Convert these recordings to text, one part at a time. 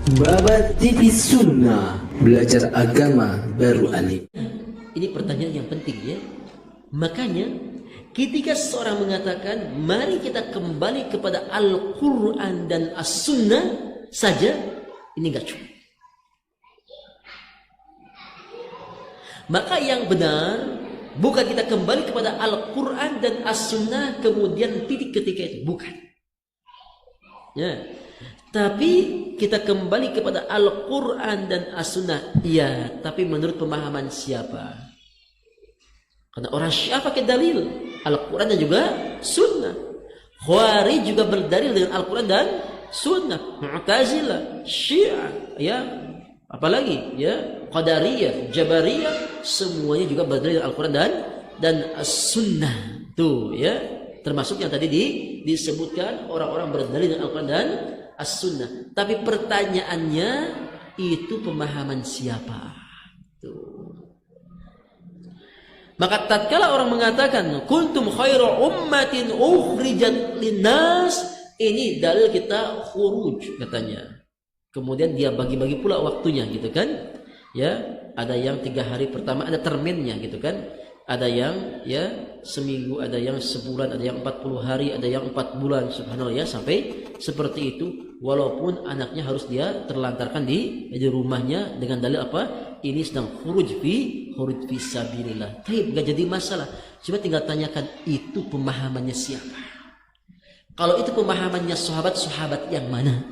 Babat TV Sunnah, belajar agama baru alim. Ini pertanyaan yang penting ya. Makanya ketika seorang mengatakan mari kita kembali kepada Al-Quran dan As-Sunnah saja, ini enggak cukup. Maka yang benar bukan kita kembali kepada Al-Quran dan As-Sunnah kemudian titik ketika itu, bukan ya. Tapi kita kembali kepada Al-Quran dan As-Sunnah. Iya, tapi menurut pemahaman siapa? Karena orang Syiah pakai dalil Al-Quran dan juga Sunnah. Khawarij juga berdalil dengan Al-Quran dan Sunnah. Mu'tazilah, Syiah, ya, apalagi ya, Qadariyah, Jabariyah, semuanya juga berdalil dengan Al-Quran dan As-Sunnah. Tuh ya, termasuk yang tadi disebutkan orang-orang berdalil dengan Al-Quran dan As-Sunnah. Tapi pertanyaannya itu pemahaman siapa? Tuh. Maka tatkala orang mengatakan kuntum khairu ummatin ukhrijat linnas, ini dalil kita khuruj katanya. Kemudian dia bagi-bagi pula waktunya gitu kan? Ya, ada yang 3 hari pertama ada termennya gitu kan? Ada yang ya seminggu, ada yang sebulan, ada yang 40 hari, ada yang 4 bulan, subhanallah ya, sampai seperti itu. Walaupun anaknya harus dia terlantarkan di rumahnya dengan dalil apa? Ini sedang khuruj fi sabilillah. Tapi enggak jadi masalah. Cuma tinggal tanyakan itu pemahamannya siapa? Kalau itu pemahamannya sahabat-sahabat yang mana?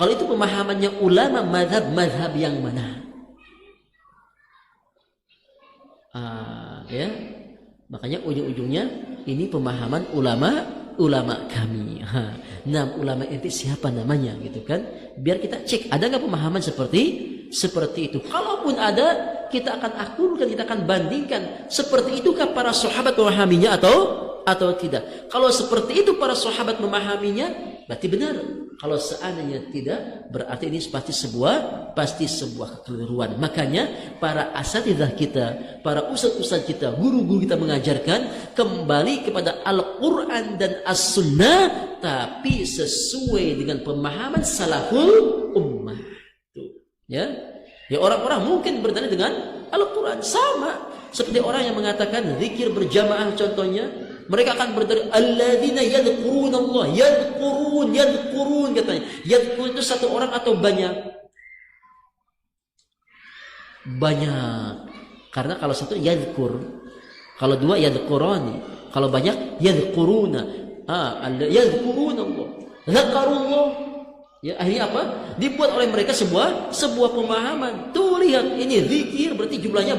Kalau itu pemahamannya ulama madhab yang mana? Ya, makanya ujung-ujungnya ini pemahaman ulama kami. Nah, ulama itu siapa namanya gitu kan? Biar kita cek ada nggak pemahaman seperti itu. Kalaupun ada, kita akan akurkan, kita akan bandingkan seperti itukah para sahabat memahaminya atau tidak. Kalau seperti itu para sahabat memahaminya, berarti benar. Kalau seandainya tidak, berarti ini pasti sebuah kekeliruan. Makanya para asatidzah kita, para ustadz kita, guru-guru kita mengajarkan kembali kepada Al-Quran dan As-Sunnah, tapi sesuai dengan pemahaman salaful ummah. Tuh, ya. Ya, orang-orang mungkin berdalil dengan Al-Quran sama seperti orang yang mengatakan zikir berjamaah contohnya. Mereka akan berdalil alladzina yadhkuruna Allah, yadhkurun katanya. Yadhkurun itu satu orang atau banyak? Banyak. Karena kalau satu yadhkur, kalau dua yadhkurani, kalau banyak yadhkuruna. Yadhkuruna Allah, zakarullah. Ya, akhirnya apa? Dibuat oleh mereka sebuah pemahaman. Tuh lihat, ini zikir berarti jumlahnya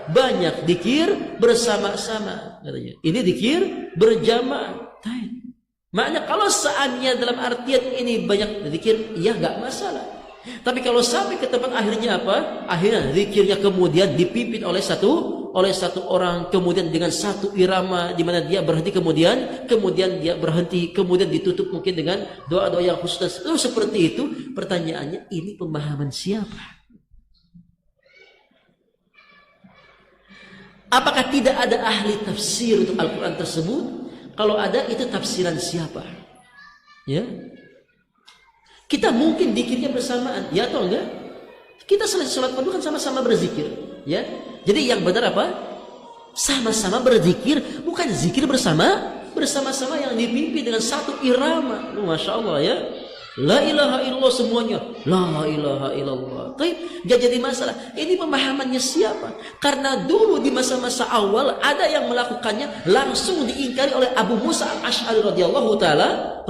banyak, zikir bersama-sama katanya. Ini zikir berjamaah. Maknanya kalau seandainya dalam artian ini banyak zikir, ya enggak masalah. Tapi kalau sampai ke tempat akhirnya apa? Akhirnya zikirnya kemudian dipimpin oleh satu orang, kemudian dengan satu irama di mana dia berhenti, kemudian dia berhenti, kemudian ditutup mungkin dengan doa-doa yang khusus. Seperti itu, pertanyaannya ini pemahaman siapa? Apakah tidak ada ahli tafsir untuk Al-Quran tersebut? Kalau ada, itu tafsiran siapa? Ya, kita mungkin zikirnya bersamaan, ya atau enggak? Kita salat fardu kan sama-sama berzikir, ya. Jadi yang benar apa? Sama-sama berzikir, bukan zikir bersama-sama yang dipimpin dengan satu irama. Masya Allah ya. La ilaha illallah semuanya. La ilaha illallah. Tapi gak jadi masalah. Ini pemahamannya siapa? Karena dulu di masa-masa awal ada yang melakukannya langsung diingkari oleh Abu Musa al-Ash'ari radhiyallahu taala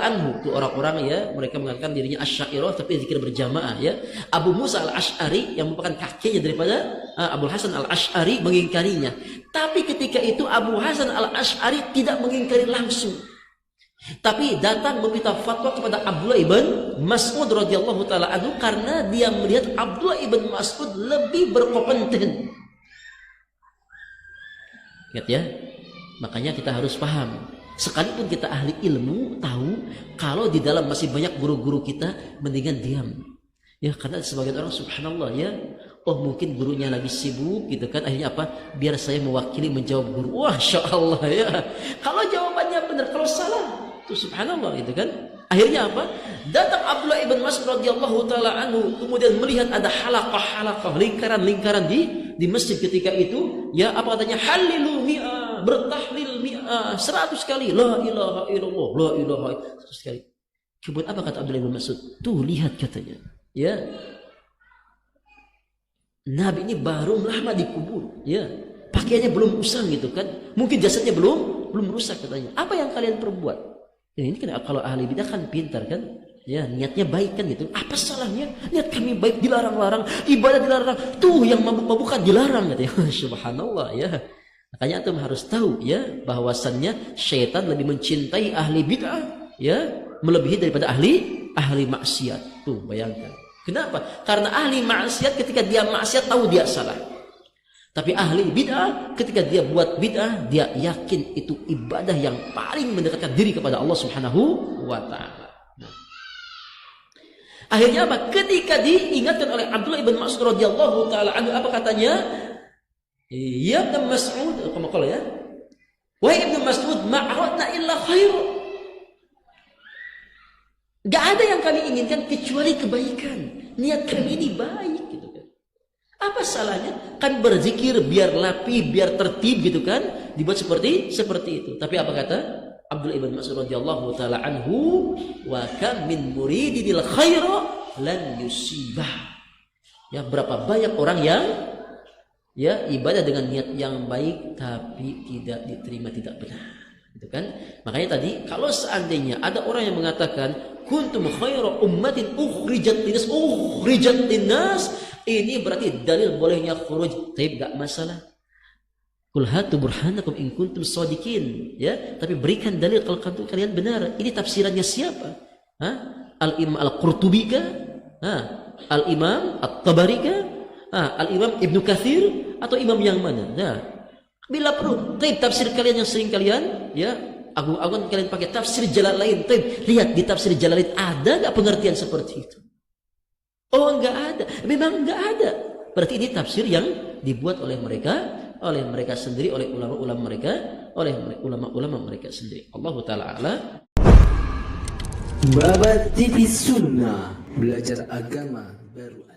anhu. Itu orang-orang ya, mereka mengatakan dirinya Asy'ariyah tapi zikir berjamaah ya. Abu Musa al-Ash'ari yang merupakan kakeknya daripada Abu Hasan al-Ash'ari mengingkarinya. Tapi ketika itu Abu Hasan al-Ash'ari tidak mengingkari langsung, tapi datang meminta fatwa kepada Abdullah ibn Mas'ud radhiyallahu taala anhu karena dia melihat Abdullah ibn Mas'ud lebih berkompeten. Ingat ya, makanya kita harus paham. Sekalipun kita ahli ilmu, tahu kalau di dalam masih banyak guru-guru kita, mendingan diam. Ya, karena sebagian orang subhanallah ya, oh mungkin gurunya lagi sibuk gitu kan, akhirnya apa? Biar saya mewakili menjawab guru. Wah, Masya Allah ya. Kalau jawabannya benar, kalau salah, itu subhanallah gitu kan. Akhirnya apa? Datang Abdullah ibn Mas'ud radhiyallahu taala anhu, kemudian melihat ada halaqah-halaqah, lingkaran-lingkaran di masjid ketika itu. Ya, apa katanya? Halilu mi'ah, bertahlil mi'ah, 100 kali. La ilaha illallah, la ilaha illallah, 100 kali. Kemudian apa kata Abdullah ibn Mas'ud? Tuh lihat katanya. Ya, Nabi ini baru lama dikubur. Ya, pakaiannya belum usang gitu kan? Mungkin jasadnya belum rusak katanya. Apa yang kalian perbuat? Ini kan kalau ahli bidah kan pintar kan? Ya, niatnya baik kan gitu. Apa salahnya? Niat kami baik, dilarang-larang, ibadah dilarang. Tuh yang mabuk-mabukan dilarang katanya. Subhanallah ya. Makanya antum harus tahu ya bahwasannya syaitan lebih mencintai ahli bid'ah ya, melebihi daripada ahli maksiat. Tuh bayangkan. Kenapa? Karena ahli maksiat ketika dia maksiat tahu dia salah. Tapi ahli bid'ah ketika dia buat bid'ah, dia yakin itu ibadah yang paling mendekatkan diri kepada Allah Subhanahu wa taala. Akhirnya apa? Ketika diingatkan oleh Abdullah ibn Mas'ud radhiyallahu taala anhu, apa katanya? Ya Ibn Mas'ud, kamu kalau ya. Wahai Ibn Mas'ud, ma'aradna illa khair. Gak ada yang kami inginkan kecuali kebaikan. Niat kami ini baik gitu kan. Apa salahnya? Kan berzikir biar rapi, biar tertib gitu kan? Dibuat seperti itu. Tapi apa kata Abdullah ibn Mas'ud radhiyallahu taala anhu, wa kam min muridil khaira lan yusibah. Ya, berapa banyak orang yang ya ibadah dengan niat yang baik tapi tidak diterima, tidak benar. Gitu kan? Makanya tadi kalau seandainya ada orang yang mengatakan kuntum khaira ummatin ukhrijat linnas, ini berarti dalil bolehnya khuruj, tapi enggak masalah. Qul hatu burhanakum in kuntum shadiqin, ya, tapi berikan dalil kalau kalian benar. Ini tafsirannya siapa? Al-Imam Al-Qurtubi kah? Al-Imam At-Tabari kah? Al-Imam Ibnu Katsir atau imam yang mana? Nah, bila perlu, tafsir kalian yang sering kalian ya agung-agung kalian pakai tafsir Jalalain. Lihat di tafsir Jalalain ada enggak pengertian seperti itu? Oh, enggak ada. Memang enggak ada. Berarti ini tafsir yang dibuat oleh mereka sendiri, oleh ulama-ulama mereka sendiri. Allah taala a'la. Babat TV Sunnah, belajar agama baru.